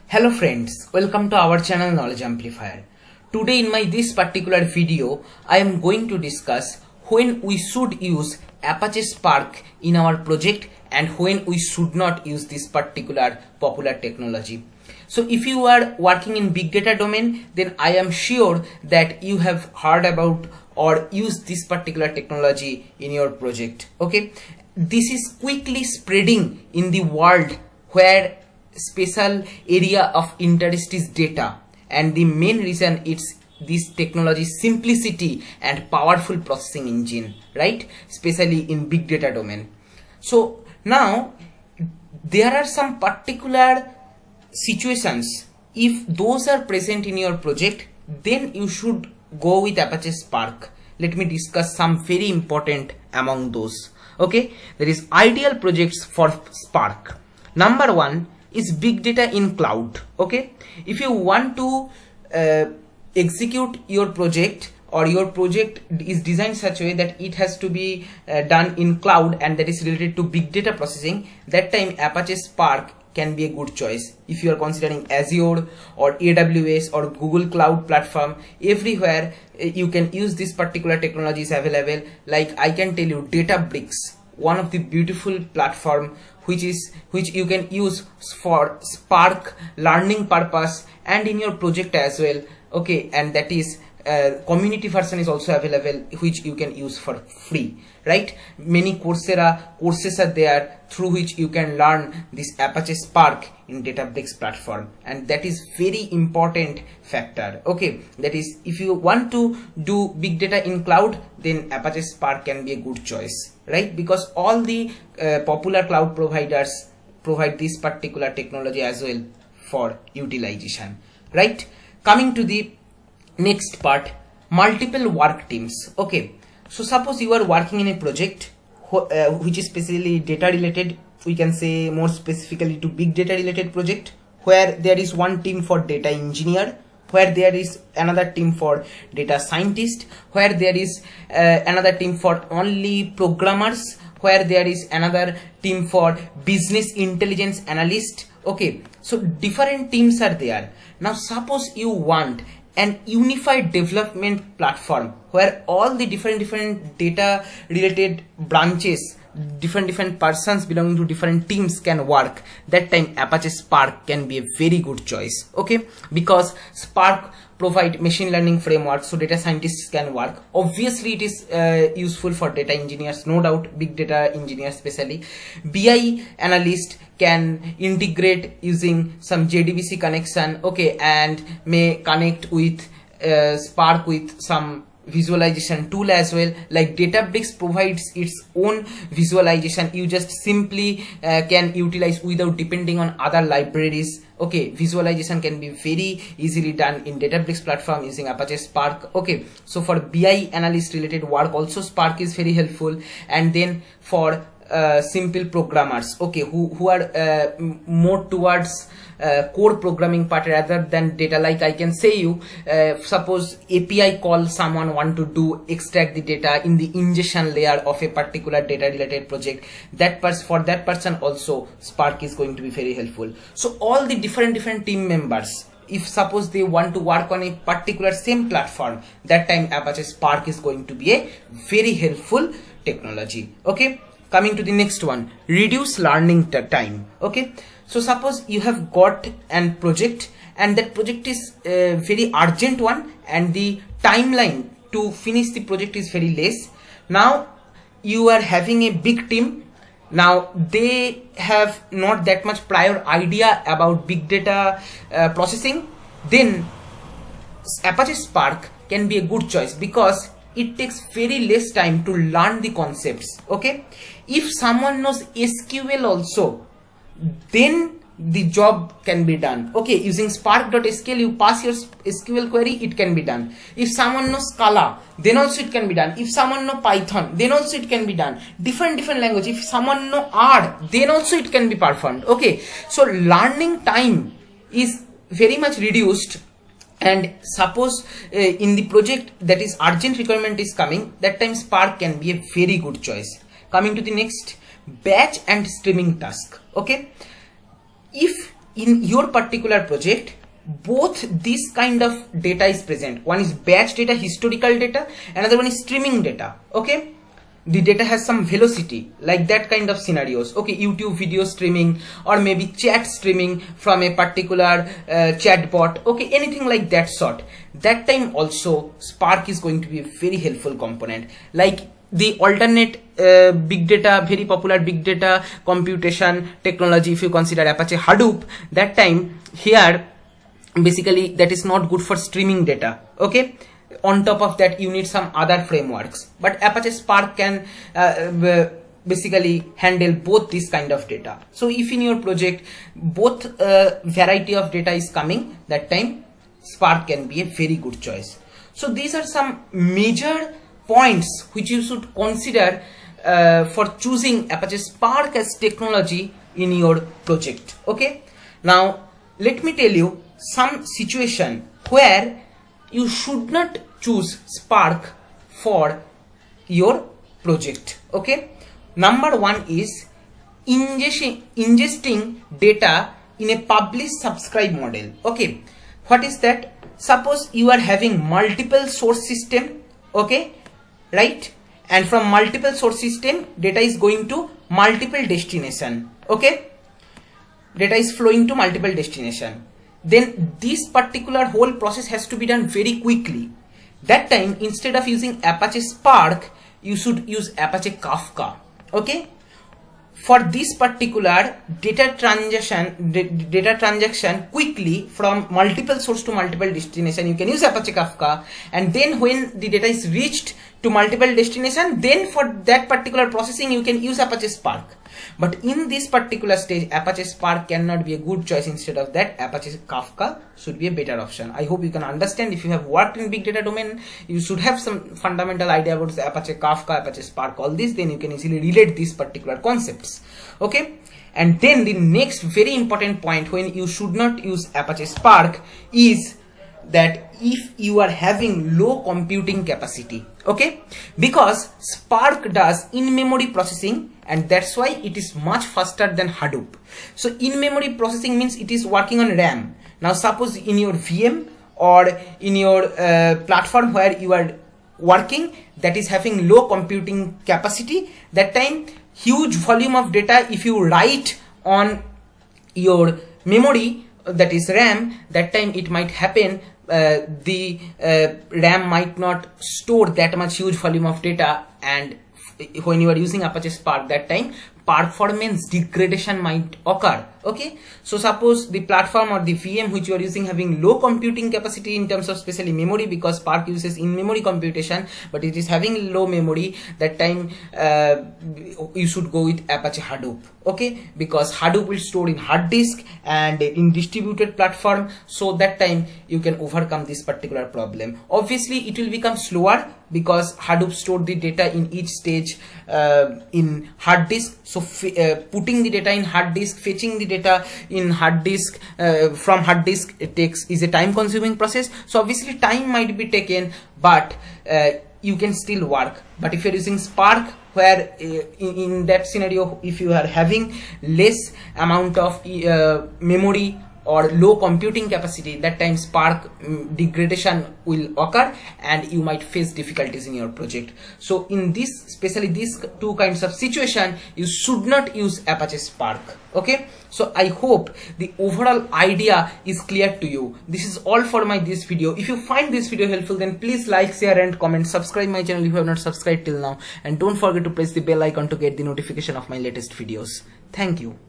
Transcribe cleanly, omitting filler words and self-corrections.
Hello friends, welcome to our channel Knowledge Amplifier. Today in this particular video, I am going to discuss when we should use Apache Spark in our project and when we should not use this particular popular technology. So if you are working in big data domain, then I am sure that you have heard about or used this particular technology in your project. Okay, this is quickly spreading in the world where special area of interest is data, and the main reason it's this technology simplicity and powerful processing engine, right? Especially in big data domain. So now there are some particular situations, if those are present in your project, then you should go with Apache Spark. Let me discuss some very important among those. Okay, there is ideal projects for Spark. Number one is big data in cloud. Okay, if you want to execute your project, or your project is designed such a way that it has to be done in cloud and that is related to big data processing, that time Apache Spark can be a good choice. If you are considering Azure or AWS or Google Cloud Platform, everywhere you can use this particular technology is available. Like I can tell you, Databricks, one of the beautiful platform which you can use for Spark learning purpose and in your project as well. Okay, and that is community version is also available, which you can use for free, right? Many courses are there through which you can learn this Apache Spark in Databricks platform, and that is very important factor. Okay, that is, if you want to do big data in cloud, then Apache Spark can be a good choice, right? Because all the popular cloud providers provide this particular technology as well for utilization, right? Coming to the next part, multiple work teams. Okay, so suppose you are working in a project which is specifically data related, we can say more specifically to big data related project, where there is one team for data engineer, where there is another team for data scientist, where there is another team for only programmers, where there is another team for business intelligence analyst. Okay, so different teams are there. Now suppose you want an unified development platform where all the different data related branches, different persons belonging to different teams can work, that time Apache Spark can be a very good choice. Okay, because Spark provide machine learning framework, so data scientists can work. Obviously it is useful for data engineers, no doubt, big data engineers especially. BI analyst can integrate using some JDBC connection, okay, and may connect with Spark with some visualization tool as well. Like Databricks provides its own visualization, you just simply can utilize without depending on other libraries. Okay, visualization can be very easily done in Databricks platform using Apache Spark. Okay, so for BI analyst related work also Spark is very helpful. And then for simple programmers, okay, who are more towards core programming part rather than data, like I can say you, suppose API call someone want to do extract the data in the ingestion layer of a particular data related project, for that person also Spark is going to be very helpful. So all the different team members, if suppose they want to work on a particular same platform, that time Apache Spark is going to be a very helpful technology. Okay, coming to the next one, reduce learning time. Okay, so suppose you have got an project and that project is a very urgent one and the timeline to finish the project is very less. Now you are having a big team, now they have not that much prior idea about big data processing, then Apache Spark can be a good choice because it takes very less time to learn the concepts. Okay, if someone knows SQL also, then the job can be done. Okay, using spark.sql you pass your SQL query, it can be done. If someone knows Scala, then also it can be done. If someone knows Python, then also it can be done. Different language, if someone knows R, then also it can be performed. Okay, so learning time is very much reduced. And suppose in the project that is urgent requirement is coming, that time Spark can be a very good choice. Coming to the next, batch and streaming task. Okay, if in your particular project, both this kind of data is present. One is batch data, historical data, another one is streaming data. Okay, the data has some velocity, like that kind of scenarios. Okay, YouTube video streaming, or maybe chat streaming from a particular chat bot. Okay, anything like that sort. That time also Spark is going to be a very helpful component. Like the alternate big data, very popular big data computation technology, if you consider Apache Hadoop, that time here basically that is not good for streaming data. Okay, on top of that you need some other frameworks, but Apache Spark can basically handle both this kind of data. So if in your project both variety of data is coming, that time Spark can be a very good choice. So these are some major points which you should consider for choosing Apache Spark as technology in your project. Okay, now let me tell you some situation where you should not choose Spark for your project. Okay, number one is ingesting data in a publish subscribe model. Okay, what is that? Suppose you are having multiple source system, okay, right, and from multiple source system data is going to multiple destination. Okay, data is flowing to multiple destination. Then this particular whole process has to be done very quickly. That time, instead of using Apache Spark, you should use Apache Kafka. Okay, for this particular data transaction quickly from multiple source to multiple destination, you can use Apache Kafka. And then when the data is reached to multiple destination, then for that particular processing you can use Apache Spark. But in this particular stage, Apache Spark cannot be a good choice. Instead of that, Apache Kafka should be a better option. I hope you can understand. If you have worked in big data domain, you should have some fundamental idea about the Apache Kafka, Apache Spark, all this. Then you can easily relate these particular concepts. Okay, and then the next very important point when you should not use Apache Spark is that if you are having low computing capacity. Okay, because Spark does in-memory processing, and that's why it is much faster than Hadoop. So in-memory processing means it is working on RAM. Now suppose in your VM or in your platform where you are working that is having low computing capacity, that time huge volume of data if you write on your memory, that is RAM, that time it might happen the RAM might not store that much huge volume of data, and when you are using Apache Spark, that time performance degradation might occur. Okay, so suppose the platform or the VM which you are using having low computing capacity in terms of especially memory, because Spark uses in-memory computation, but it is having low memory, that time you should go with Apache Hadoop. Okay, because Hadoop will store in hard disk and in distributed platform, so that time you can overcome this particular problem. Obviously it will become slower because Hadoop stored the data in each stage in hard disk. So putting the data in hard disk, fetching the data in hard disk from hard disk, is a time consuming process. So obviously time might be taken, but you can still work. But if you're using Spark, where in that scenario, if you are having less amount of memory or low computing capacity, that time Spark degradation will occur and you might face difficulties in your project. So in this, especially these two kinds of situation, you should not use Apache Spark. Okay, so I hope the overall idea is clear to you. This is all for this video. If you find this video helpful, then please like, share and comment. Subscribe my channel if you have not subscribed till now, and don't forget to press the bell icon to get the notification of my latest videos. Thank you.